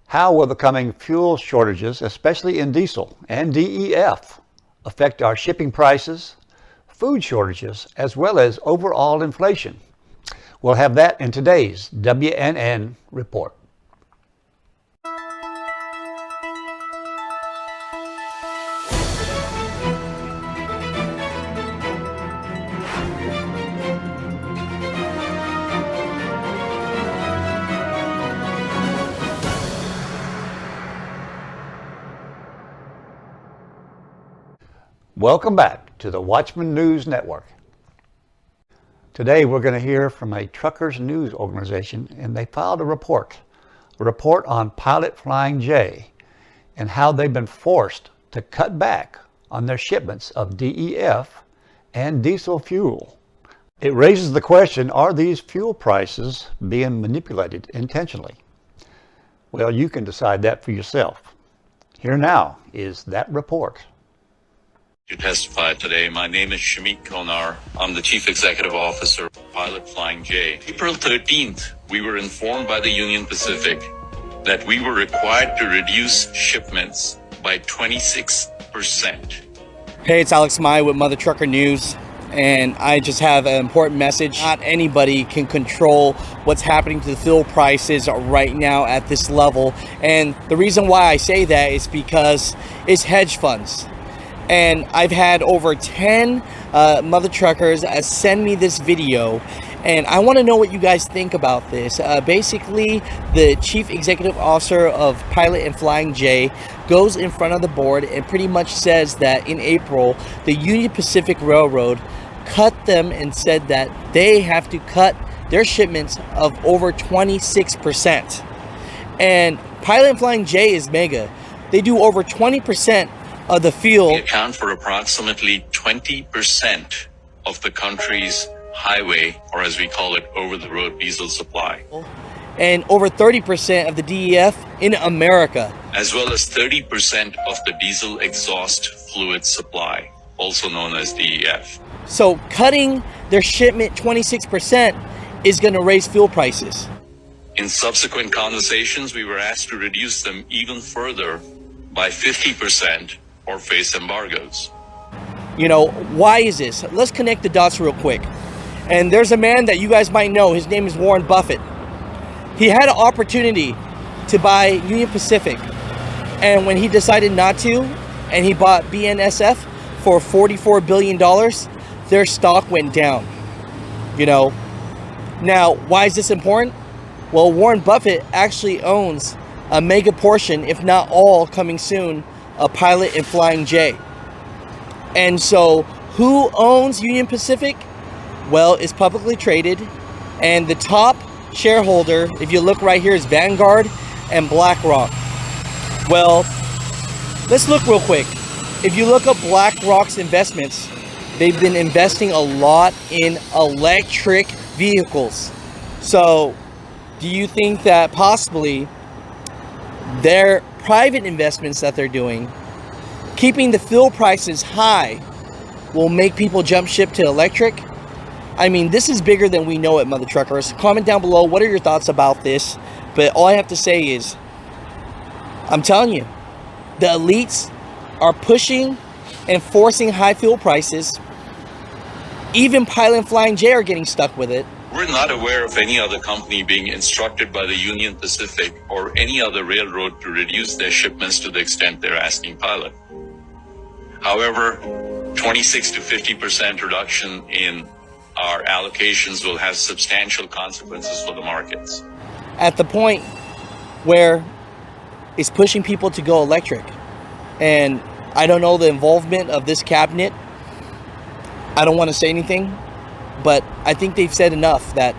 How will the coming fuel shortages, especially in diesel and DEF, affect our shipping prices, food shortages, as well as overall inflation? We'll have that in today's WNN Report. Welcome back to the Watchman News Network. Today we're going to hear from a truckers news organization, and they filed a report on Pilot Flying J and how they've been forced to cut back on their shipments of DEF and diesel fuel. It raises the question, are these fuel prices being manipulated intentionally? Well, you can decide that for yourself. Here now is that report. To testify today, my name is Shamik Konar. I'm the Chief Executive Officer of Pilot Flying J. April 13th, we were informed by the Union Pacific that we were required to reduce shipments by 26%. Hey, it's Alex Mai with Mother Trucker News, and I just have an important message. Not anybody can control what's happening to the fuel prices right now at this level, and the reason why I say that is because it's hedge funds. And I've had over 10 mother truckers send me this video, and I want to know what you guys think about this. Basically, the Chief Executive Officer of Pilot and Flying J goes in front of the board and pretty much says that in April, the Union Pacific Railroad cut them and said that they have to cut their shipments of over 26%. And Pilot and Flying J is mega. They do over 20% of the fuel. We account for approximately 20% of the country's highway, or as we call it, over-the-road diesel supply. And over 30% of the DEF in America. As well as 30% of the diesel exhaust fluid supply, also known as DEF. So cutting their shipment 26% is going to raise fuel prices. In subsequent conversations, we were asked to reduce them even further by 50%. Or face embargoes. You know, why is this? Let's connect the dots real quick. And there's a man that you guys might know. His name is Warren Buffett. He had an opportunity to buy Union Pacific. And when he decided not to, and he bought BNSF for $44 billion, their stock went down. You know, now, why is this important? Well, Warren Buffett actually owns a mega portion, if not all, coming soon, a Pilot and Flying J. And so who owns Union Pacific? Well, it's publicly traded, and the top shareholder, if you look right here, is Vanguard and BlackRock. Well, let's look real quick. If you look up BlackRock's investments, they've been investing a lot in electric vehicles. So do you think that possibly their private investments that they're doing, keeping the fuel prices high, will make people jump ship to electric? I mean, this is bigger than we know it, Mother Truckers. Comment down below, what are your thoughts about this? But all I have to say is, I'm telling you, the elites are pushing and forcing high fuel prices. Even Pilot and Flying J are getting stuck with it. We're not aware of any other company being instructed by the Union Pacific or any other railroad to reduce their shipments to the extent they're asking Pilot. However, 26 to 50% reduction in our allocations will have substantial consequences for the markets. At the point where it's pushing people to go electric, and I don't know the involvement of this cabinet, I don't want to say anything, but I think they've said enough that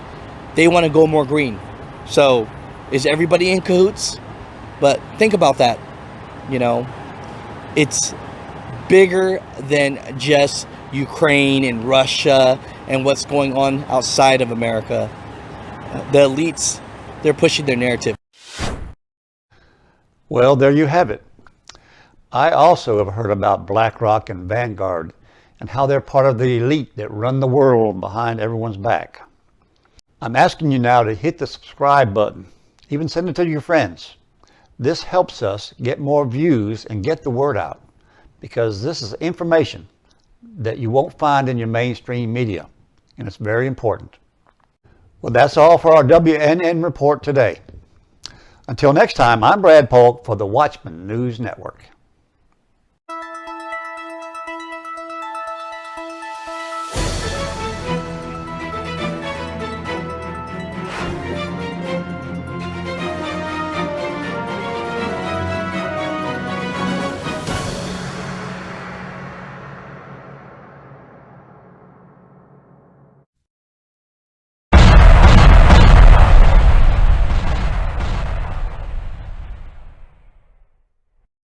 they want to go more green. So is everybody in cahoots? But think about that. You know, it's bigger than just Ukraine and Russia and what's going on outside of America. The elites, they're pushing their narrative. Well, there you have it. I also have heard about BlackRock and Vanguard and how they're part of the elite that run the world behind everyone's back. I'm asking you now to hit the subscribe button, even send it to your friends. This helps us get more views and get the word out, because this is information that you won't find in your mainstream media, and it's very important. Well, that's all for our WNN Report today. Until next time, I'm Brad Polk for the Watchman News Network.